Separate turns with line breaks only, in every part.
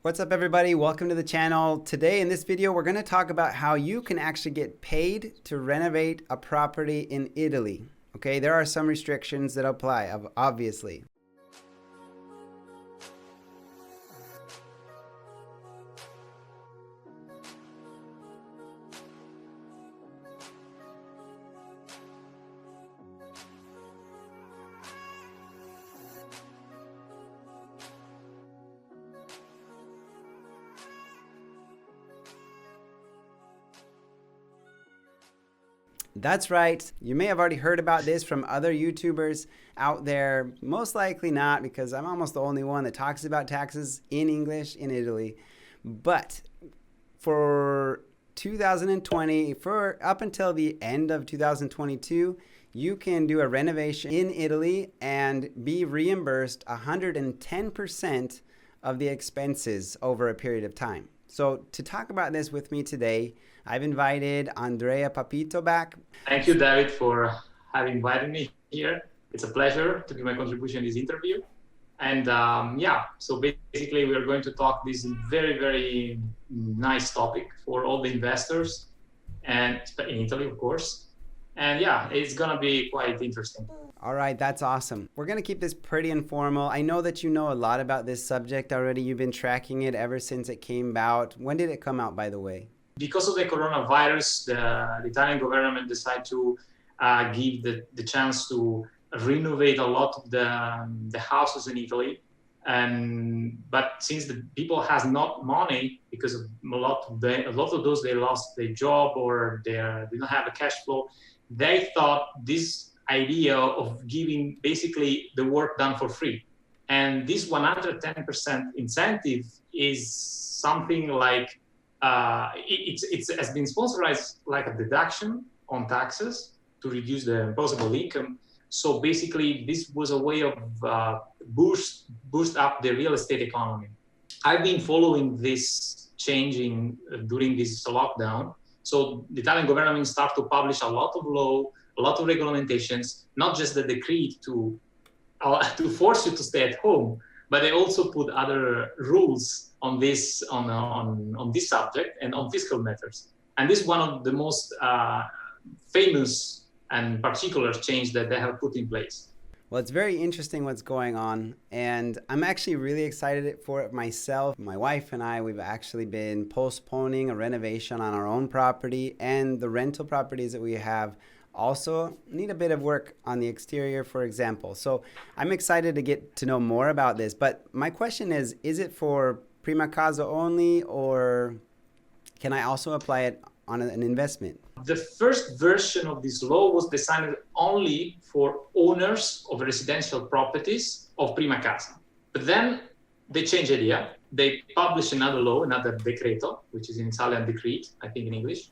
What's up everybody? Welcome to the channel. Today in this video we're going to talk about how you can actually get paid to renovate a property in Italy. Okay, there are some restrictions that apply, obviously. That's right. You may have already heard about this from other YouTubers out there. Most likely not, because I'm almost the only one that talks about taxes in English in Italy. But for 2020, for up until the end of 2022, you can do a renovation in Italy and be reimbursed 110% of the expenses over a period of time. So to talk about this with me today, I've invited Andrea Papito back.
Thank you, David, for having invited me here. It's a pleasure to give my contribution in this interview. And so basically we're going to talk this very, very nice topic for all the investors, and in Italy, of course. And yeah, it's going to be quite interesting.
All right, that's awesome. We're going to keep this pretty informal. I know that you know a lot about this subject already. You've been tracking it ever since it came out. When did it come out, by the way?
Because of the coronavirus, the Italian government decided to give the chance to renovate a lot of the houses in Italy. But since the people has not money, because of a lot of those, they lost their job or they don't have a cash flow, they thought this idea of giving basically the work done for free. And this 110% incentive is something like, it has been sponsored like a deduction on taxes to reduce the imposable income. So basically, this was a way of boost up the real estate economy. I've been following this changing during this lockdown. So the Italian government started to publish a lot of law, a lot of regulations, not just the decree to force you to stay at home, but they also put other rules on this on this subject and on fiscal matters. And this is one of the most famous and particular change that they have put in place.
Well, it's very interesting what's going on, and I'm actually really excited for it myself. My wife and I, we've actually been postponing a renovation on our own property, and the rental properties that we have also need a bit of work on the exterior, for example. So I'm excited to get to know more about this, but my question is it for prima casa only, or can I also apply it on an investment?
The first version of this law was designed only for owners of residential properties of prima casa. But then they changed idea. They published another law, another decreto, which is in Italian decree, I think in English.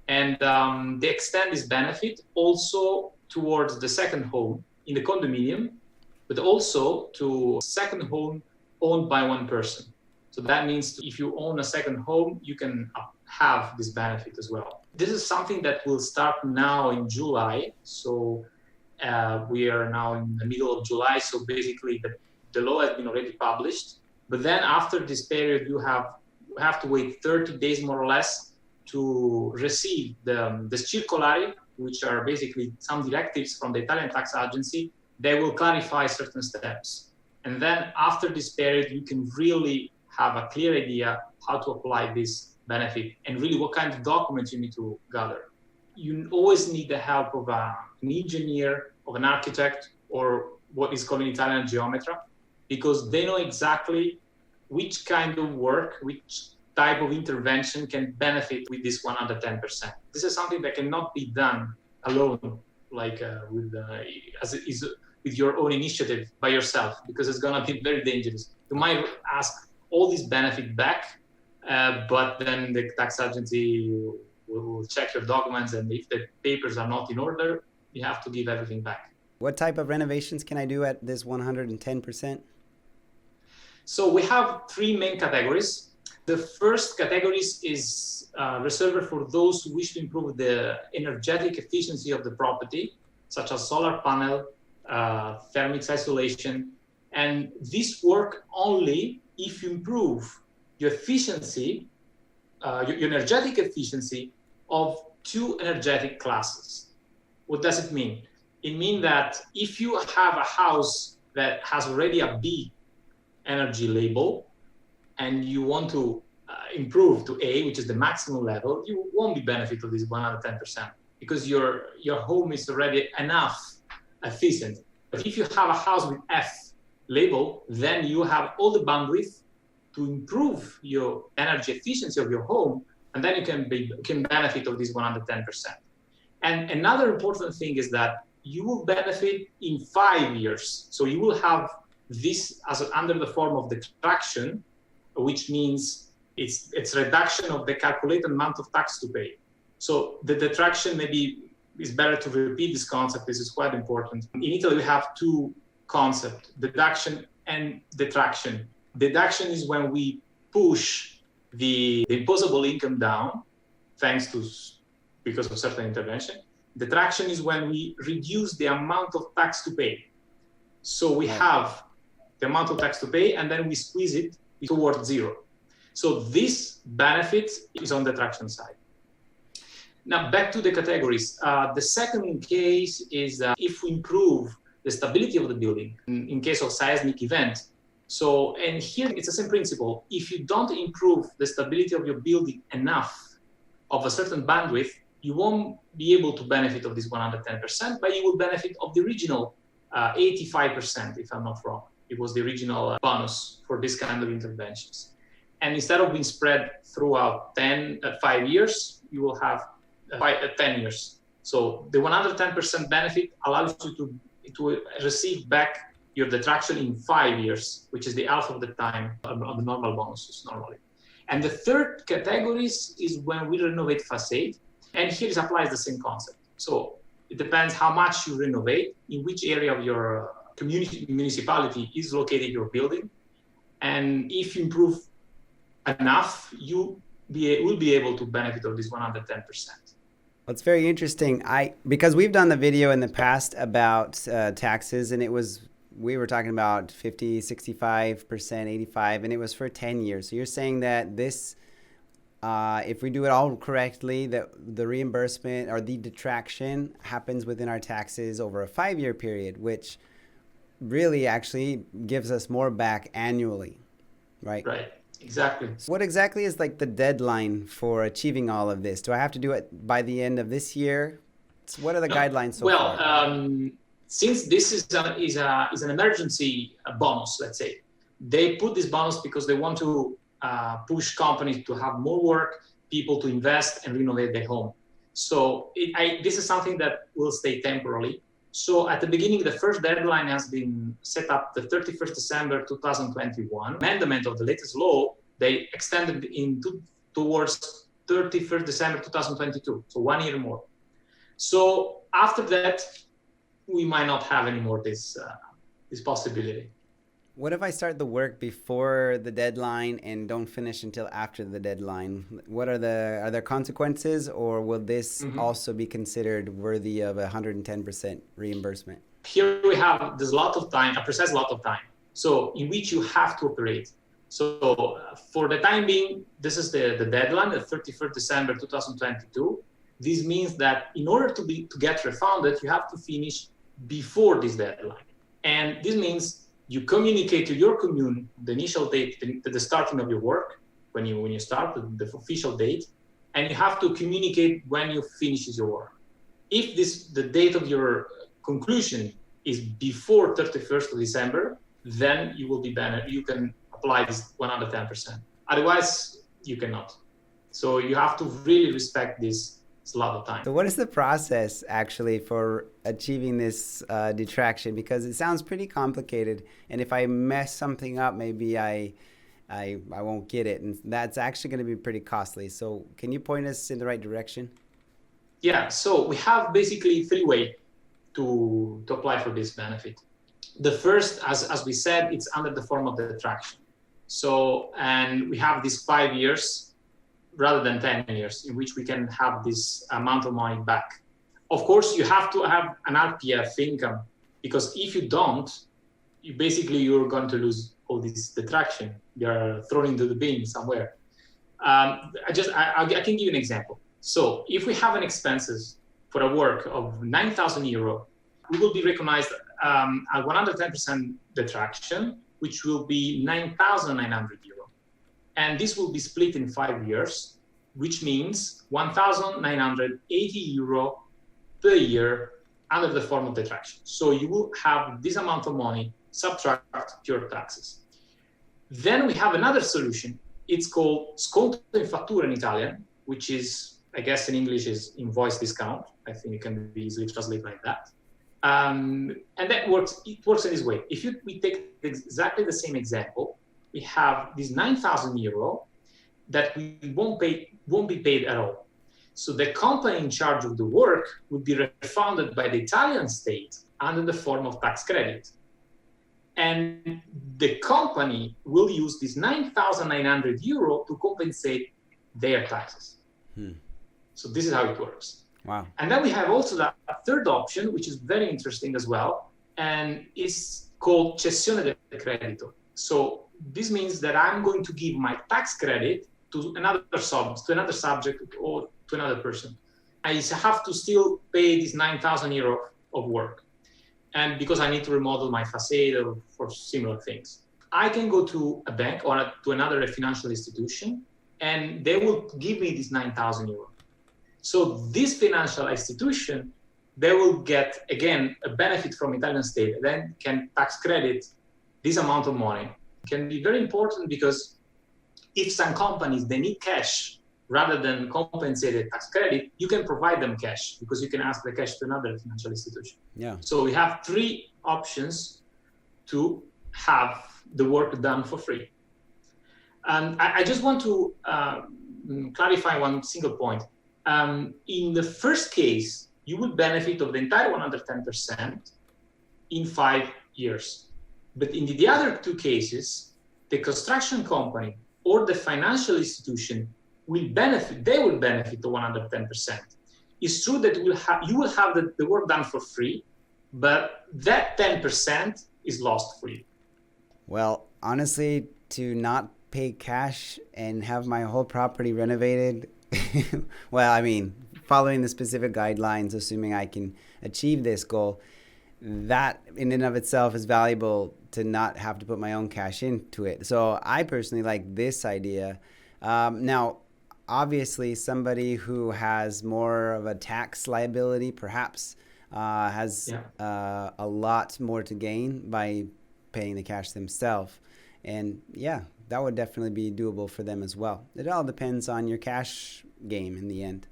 And they extend this benefit also towards the second home in the condominium, but also to second home owned by one person. So that means if you own a second home, you can have this benefit as well. This is something that will start now in July. So we are now in the middle of July. So basically the law has been already published. But then after this period, you have to wait 30 days more or less to receive the circolari, which are basically some directives from the Italian tax agency. They will clarify certain steps. And then after this period, you can really have a clear idea how to apply this benefit and really what kind of documents you need to gather. You always need the help of an engineer, of an architect, or what is called in Italian geometra, because they know exactly which kind of work, which type of intervention can benefit with this 110%. This is something that cannot be done alone, like with your own initiative by yourself, because it's going to be very dangerous. You might ask all this benefit back, but then the tax agency will check your documents, and if the papers are not in order, you have to give everything back.
What type of renovations can I do at this 110%?
So we have three main categories. The first category is reserved for those who wish to improve the energetic efficiency of the property, such as solar panel, thermic isolation, and this work only if you improve your efficiency, your energetic efficiency of two energetic classes. What does it mean? It means that if you have a house that has already a B energy label and you want to improve to A, which is the maximum level, you won't be benefit of this 110% because your home is already enough efficient. But if you have a house with F label, then you have all the bandwidth to improve your energy efficiency of your home, and then you can benefit of this 110%. And another important thing is that you will benefit in 5 years. So you will have this as under the form of detraction, which means it's reduction of the calculated amount of tax to pay. So the detraction, maybe it's better to repeat this concept. This is quite important. In Italy, we have two concepts, deduction and detraction. Deduction is when we push the imposable income down, because of certain intervention. Detraction is when we reduce the amount of tax to pay. So we have the amount of tax to pay, and then we squeeze it towards zero. So this benefit is on the detraction side. Now back to the categories. The second case is if we improve the stability of the building in case of seismic event. So, and here it's the same principle. If you don't improve the stability of your building enough of a certain bandwidth, you won't be able to benefit of this 110%, but you will benefit of the original 85%, if I'm not wrong. It was the original bonus for this kind of interventions. And instead of being spread throughout 5 years, you will have 10 years. So the 110% benefit allows you to receive back your detraction in 5 years, which is the half of the time of the normal bonuses normally. And the third category is when we renovate facade. And here it applies the same concept. So it depends how much you renovate, in which area of your community, municipality is located your building. And if you improve enough, you will be able to benefit of this 110%.
Well, it's very interesting. Because we've done the video in the past about taxes, and we were talking about 50, 65%, 85, and it was for 10 years. So you're saying that this, if we do it all correctly, the reimbursement or the detraction happens within our taxes over a 5-year period, which really actually gives us more back annually, right?
Right. Exactly.
What exactly is like the deadline for achieving all of this? Do I have to do it by the end of this year? What are the guidelines so far?
Since this is an emergency bonus, let's say, they put this bonus because they want to push companies to have more work, people to invest and renovate their home. So this is something that will stay temporarily. So at the beginning, the first deadline has been set up the 31st December 2021. Amendment of the latest law, they extended towards 31st December 2022, so 1 year more. So after that, we might not have anymore this possibility.
What if I start the work before the deadline and don't finish until after the deadline? Are there consequences, or will this also be considered worthy of 110% reimbursement?
Here we have this lot of time, a precise lot of time, so in which you have to operate. So for the time being, this is the deadline, the 31st December 2022. This means that in order to get refunded, you have to finish before this deadline. And this means you communicate to your commune the initial date, the starting of your work, when you start, the official date, and you have to communicate when you finish your work. If the date of your conclusion is before 31st of December, then you will be banned. You can apply this 110%. Otherwise, you cannot. So you have to really respect this. It's a lot of time.
So what is the process actually for achieving this detraction? Because it sounds pretty complicated, and if I mess something up, maybe I won't get it, and that's actually going to be pretty costly. So can you point us in the right direction?
Yeah, so we have basically 3 ways to apply for this benefit. The first, as we said, it's under the form of the detraction. So, and we have these 5 years rather than 10 years in which we can have this amount of money back. Of course, you have to have an RPF income, because if you don't, you're going to lose all this detraction. They are thrown into the bin somewhere. I can give you an example. So if we have an expenses for a work of 9,000 euro, we will be recognized at 110% detraction, which will be 9,900 euro. And this will be split in 5 years, which means 1,980 euro per year under the form of detraction. So you will have this amount of money subtract your taxes. Then we have another solution. It's called sconto in fattura in Italian, which is, I guess in English is invoice discount. I think it can be easily translated like that. And that works. It works in this way. If we take exactly the same example, we have this 9,000 euro that we won't be paid at all. So the company in charge of the work would be refunded by the Italian state under the form of tax credit. And the company will use this 9,900 euro to compensate their taxes. So this is how it works.
Wow.
And then we have also that third option, which is very interesting as well, and is called cessione del credito. So this means that I'm going to give my tax credit to another subject or to another person. I have to still pay this 9,000 euro of work. And because I need to remodel my facade or for similar things, I can go to a bank or to another financial institution, and they will give me this 9,000 euro. So this financial institution, they will get, again, a benefit from Italian state, and then can tax credit this amount of money. It can be very important because if some companies, they need cash rather than compensated tax credit, you can provide them cash because you can ask the cash to another financial institution.
Yeah.
So we have 3 options to have the work done for free. And I just want to clarify one single point. In the first case, you would benefit of the entire 110% in 5 years. But in the other 2 cases, the construction company or the financial institution will benefit, they will benefit of 110%. It's true that you will have the work done for free, but that 10% is lost for you.
Well, honestly, to not pay cash and have my whole property renovated, well, I mean, following the specific guidelines, assuming I can achieve this goal, that in and of itself is valuable to not have to put my own cash into it. So I personally like this idea. Now, obviously, somebody who has more of a tax liability perhaps has a lot more to gain by paying the cash themselves. And yeah, that would definitely be doable for them as well. It all depends on your cash game in the end.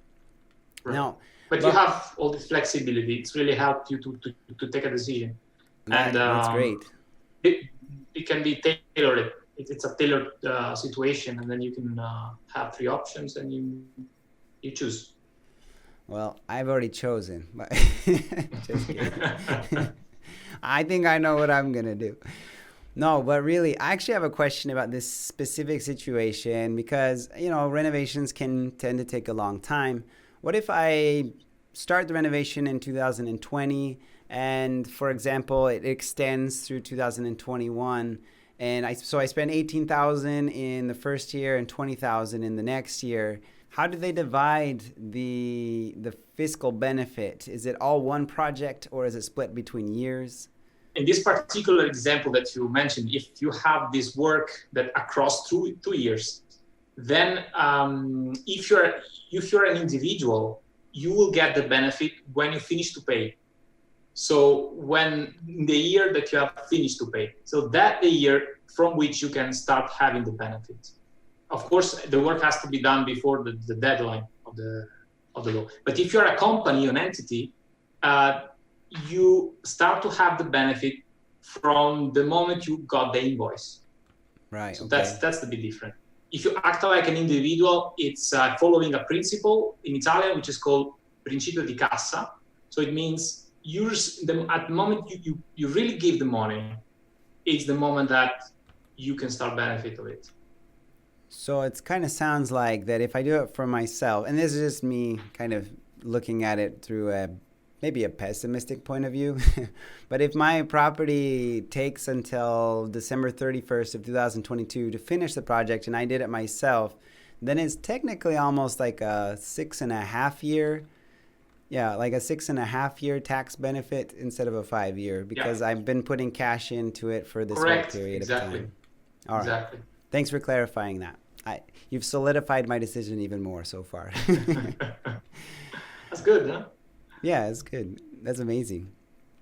Right.
Now,
but you have all this flexibility. It's really helped you to take a decision. And
that's great.
It can be tailored. It's a tailored situation, and then you can have 3 options, and you choose.
Well, I've already chosen, but just kidding. I think I know what I'm gonna do. No, but really, I actually have a question about this specific situation because, renovations can tend to take a long time. What if I start the renovation in 2020 and, for example, it extends through 2021 and I spend 18,000 in the first year and 20,000 in the next year? How do they divide the fiscal benefit? Is it all one project or is it split between years?
In this particular example that you mentioned, if you have this work that across 2 years, then if you're an individual, you will get the benefit when you finish to pay. So when the year that you have finished to pay, so that the year from which you can start having the benefit. Of course, the work has to be done before the deadline of the law. But if you're a company, an entity, you start to have the benefit from the moment you got the invoice.
Right.
So
okay.
that's the big difference. If you act like an individual, it's following a principle in Italian, which is called principio di cassa. So it means at the moment you really give the money, it's the moment that you can start benefit of it.
So it kind of sounds like that if I do it for myself, and this is just me kind of looking at it through a maybe a pessimistic point of view, but if my property takes until December 31st of 2022 to finish the project and I did it myself, then it's technically almost like a 6.5 year. Yeah, like a 6.5 year tax benefit instead of a 5 year, because I've been putting cash into it for this whole period of time. All right.
Exactly.
Thanks for clarifying that. You've solidified my decision even more so far.
That's good, huh?
Yeah, it's good. That's amazing.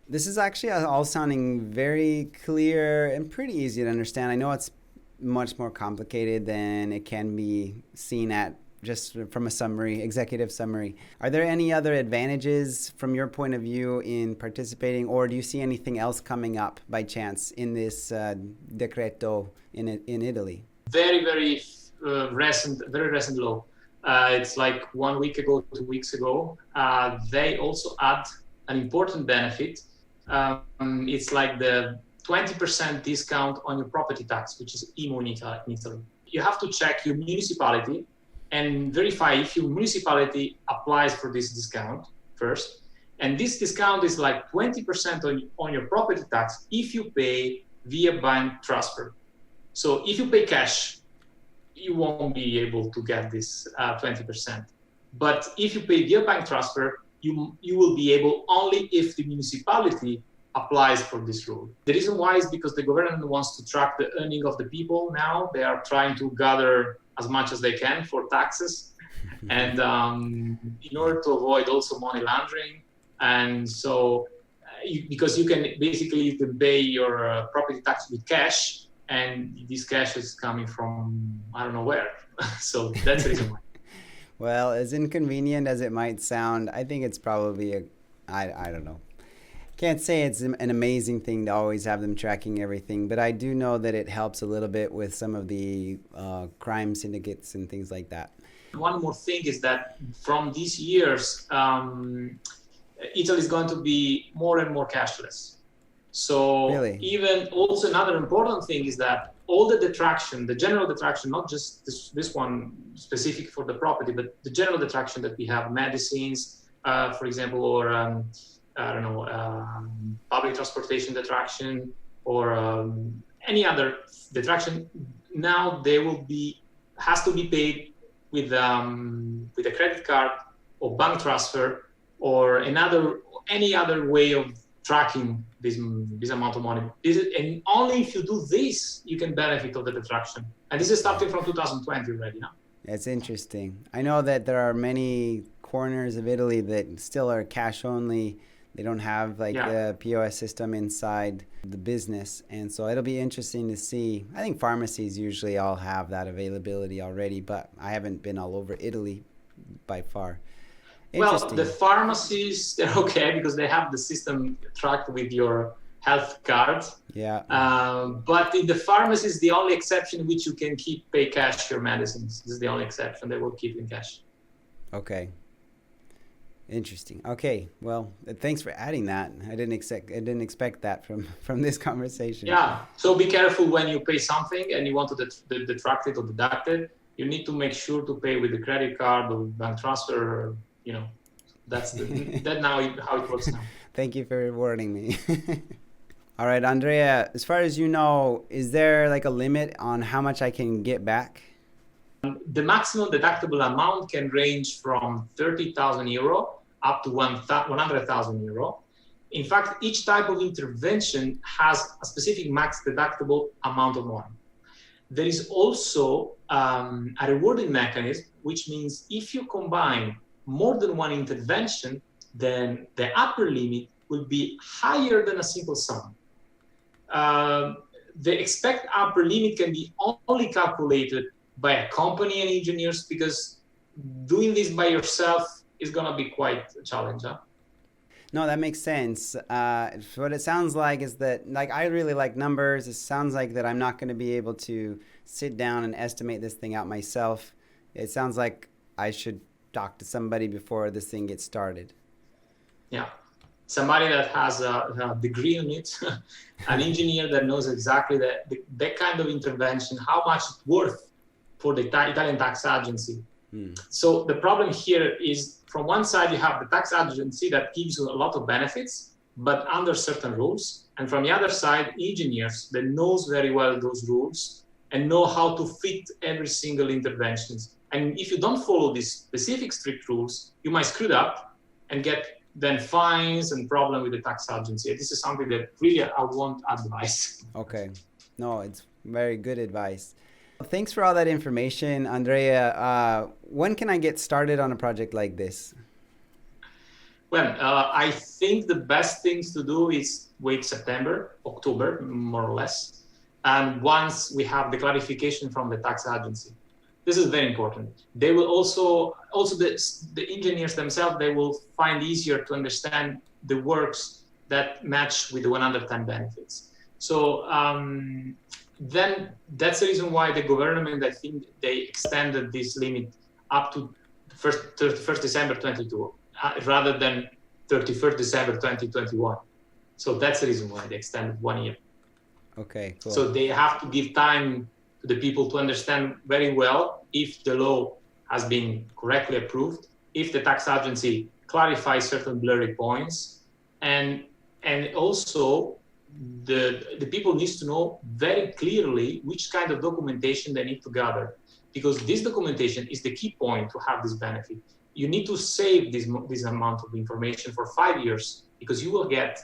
This is actually all sounding very clear and pretty easy to understand. I know it's much more complicated than it can be seen at just from a summary, executive summary. Are there any other advantages from your point of view in participating, or do you see anything else coming up by chance in this decreto in Italy?
Very recent law. It's like 1 week ago, 2 weeks ago. They also add an important benefit. It's like the 20% discount on your property tax, which is IMU in Italy. You have to check your municipality and verify if your municipality applies for this discount first. And this discount is like 20% on your property tax if you pay via bank transfer. So if you pay cash, you won't be able to get this 20%. But if you pay via bank transfer, you will be able only if the municipality applies for this rule. The reason why is because the government wants to track the earning of the people now. They are trying to gather as much as they can for taxes. And in order to avoid also money laundering. And so, because you can pay your property tax with cash, and this cash is coming from, I don't know where. So that's the reason why.
Well, as inconvenient as it might sound, I think it's probably I don't know. Can't say it's an amazing thing to always have them tracking everything, but I do know that it helps a little bit with some of the crime syndicates and things like that.
One more thing is that from these years, Italy is going to be more and more cashless. So
really?
Even also another important thing is that all the detraction, the general detraction, not just this one specific for the property, but the general detraction that we have, medicines, for example, or public transportation detraction, or any other detraction, now has to be paid with a credit card or bank transfer or any other way of tracking this amount of money. And only if you do this, you can benefit of the detraction. And this is starting from 2020 already now.
It's interesting. I know that there are many corners of Italy that still are cash only. They don't have the POS system inside the business. And so it'll be interesting to see. I think pharmacies usually all have that availability already, but I haven't been all over Italy by far.
Well, the pharmacies, they're okay because they have the system tracked with your health card.
Yeah.
But in the pharmacies, the only exception in which you can pay cash your medicines. This is the only exception. They will keep in cash.
Okay. Interesting. Okay. Well, thanks for adding that. I didn't expect that from this conversation.
Yeah. So be careful when you pay something and you want to detract it or deduct it. You need to make sure to pay with the credit card or bank transfer. That's how it works now.
Thank you for warning me. All right, Andrea, as far as you know, is there like a limit on how much I can get back?
The maximum deductible amount can range from 30,000 euro up to 100,000 euro. In fact, each type of intervention has a specific max deductible amount of money. There is also a rewarding mechanism, which means if you combine more than one intervention, then the upper limit will be higher than a simple sum. The expected upper limit can be only calculated by a company and engineers, because doing this by yourself is going to be quite a challenge. Huh?
No, that makes sense. What it sounds like is that, I really like numbers. It sounds like that I'm not going to be able to sit down and estimate this thing out myself. It sounds like I should talk to somebody before this thing gets started.
Yeah. Somebody that has a degree on it, an engineer that knows exactly that kind of intervention, how much it's worth for the Italian tax agency, So the problem here is, from one side, you have the tax agency that gives you a lot of benefits, but under certain rules. And from the other side, engineers that knows very well those rules and know how to fit every single interventions. And if you don't follow these specific strict rules, you might screw it up and get then fines and problem with the tax agency. This is something that really I won't advise.
Okay. No, it's very good advice. Thanks for all that information, Andrea. When can I get started on a project like this?
Well, I think the best things to do is wait September, October, more or less. And once we have the clarification from the tax agency, this is very important. They will also the engineers themselves, they will find easier to understand the works that match with the 110 benefits. So then that's the reason why the government, I think they extended this limit up to 31st December 22, rather than 31st December 2021. So that's the reason why they extended 1 year.
Okay, cool.
So they have to give time to the people to understand very well if the law has been correctly approved, if the tax agency clarifies certain blurry points, and also the people needs to know very clearly which kind of documentation they need to gather, because this documentation is the key point to have this benefit. You need to save this amount of information for 5 years, because you will get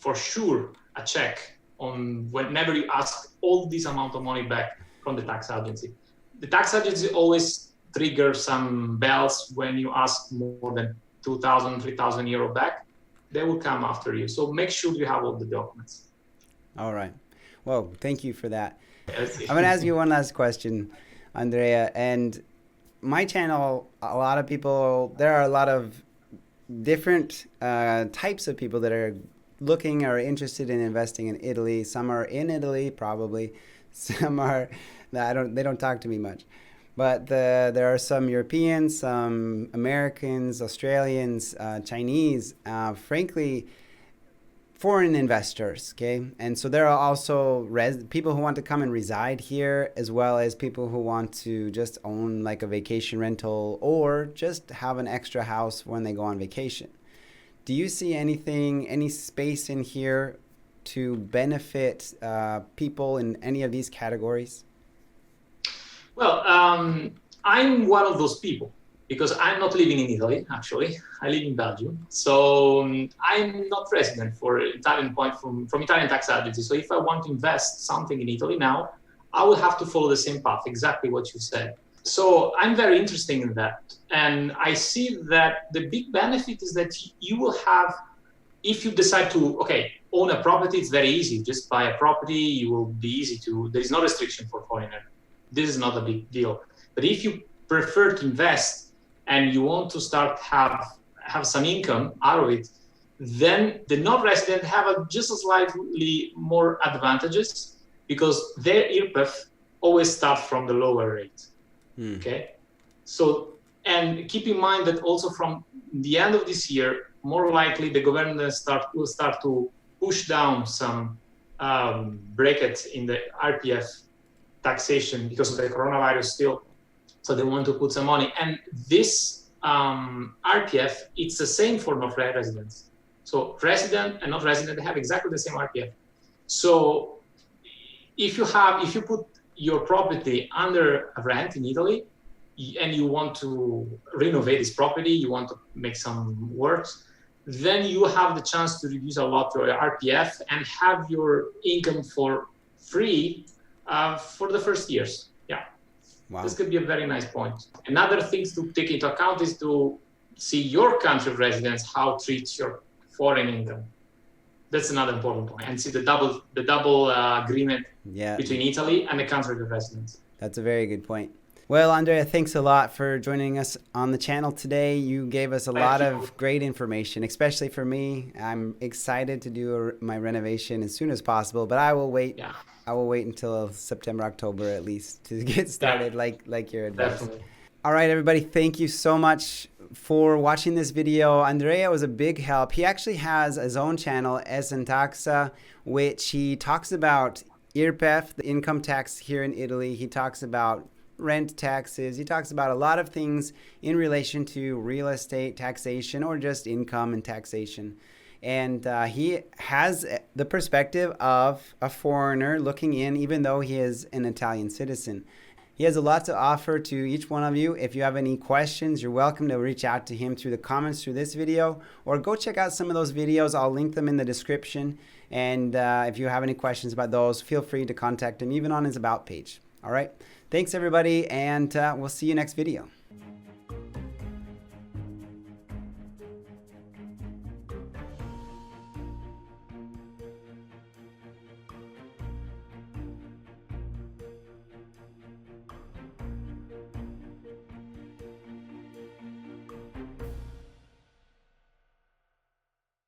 for sure a check on whenever you ask all this amount of money back from the tax agency. The tax agency always triggers some bells when you ask more than 2,000, 3,000 euro back. They will come after you. So make sure you have all the documents.
All right. Well, thank you for that. I'm going to ask you one last question, Andrea. And my channel, there are a lot of different types of people that are looking or interested in investing in Italy. Some are in Italy, probably. Some are, they don't talk to me much. But there are some Europeans, some Americans, Australians, Chinese, frankly, foreign investors, okay? And so there are also people who want to come and reside here, as well as people who want to just own like a vacation rental or just have an extra house when they go on vacation. Do you see any space in here to benefit people in any of these categories?
Well, I'm one of those people, because I'm not living in Italy, actually. I live in Belgium. So I'm not resident for Italian point from Italian tax agency. So if I want to invest something in Italy now, I will have to follow the same path, exactly what you said. So I'm very interested in that. And I see that the big benefit is that you will have, if you decide to, own a property, it's very easy. Just buy a property, you will be easy to, there is no restriction for foreigner. This is not a big deal. But if you prefer to invest and you want to start have some income out of it, then the non-resident have just slightly more advantages, because their IRPEF always start from the lower rate. Okay. So, and keep in mind that also from the end of this year, more likely the government will start to push down some brackets in the RPF taxation because of the coronavirus still. So they want to put some money. And this RPF, it's the same for non-residents. So resident and not resident, they have exactly the same RPF. So if you put your property under a rent in Italy and you want to renovate this property, you want to make some works, then you have the chance to reduce a lot your RPF and have your income for free for the first years. Yeah. Wow. This could be a very nice point. Another thing to take into account is to see your country of residence, how it treats your foreign income. That's another important point. And see the double agreement between Italy and the country of residence.
That's a very good point. Well, Andrea, thanks a lot for joining us on the channel today. You gave us a lot of great information, especially for me. I'm excited to do my renovation as soon as possible, but I will wait. Yeah. I will wait until September, October at least to get started, like your advice.
Definitely.
All right, everybody, thank you so much for watching this video. Andrea was a big help. He actually has his own channel, Esentaxa, which he talks about IRPEF, the income tax here in Italy. He talks about rent taxes. He talks about a lot of things in relation to real estate taxation or just income and taxation. And he has the perspective of a foreigner looking in, even though he is an Italian citizen. He has a lot to offer to each one of you. If you have any questions, you're welcome to reach out to him through the comments through this video, or go check out some of those videos. I'll link them in the description. And if you have any questions about those, feel free to contact him, even on his About page. All right. Thanks, everybody, and we'll see you next video.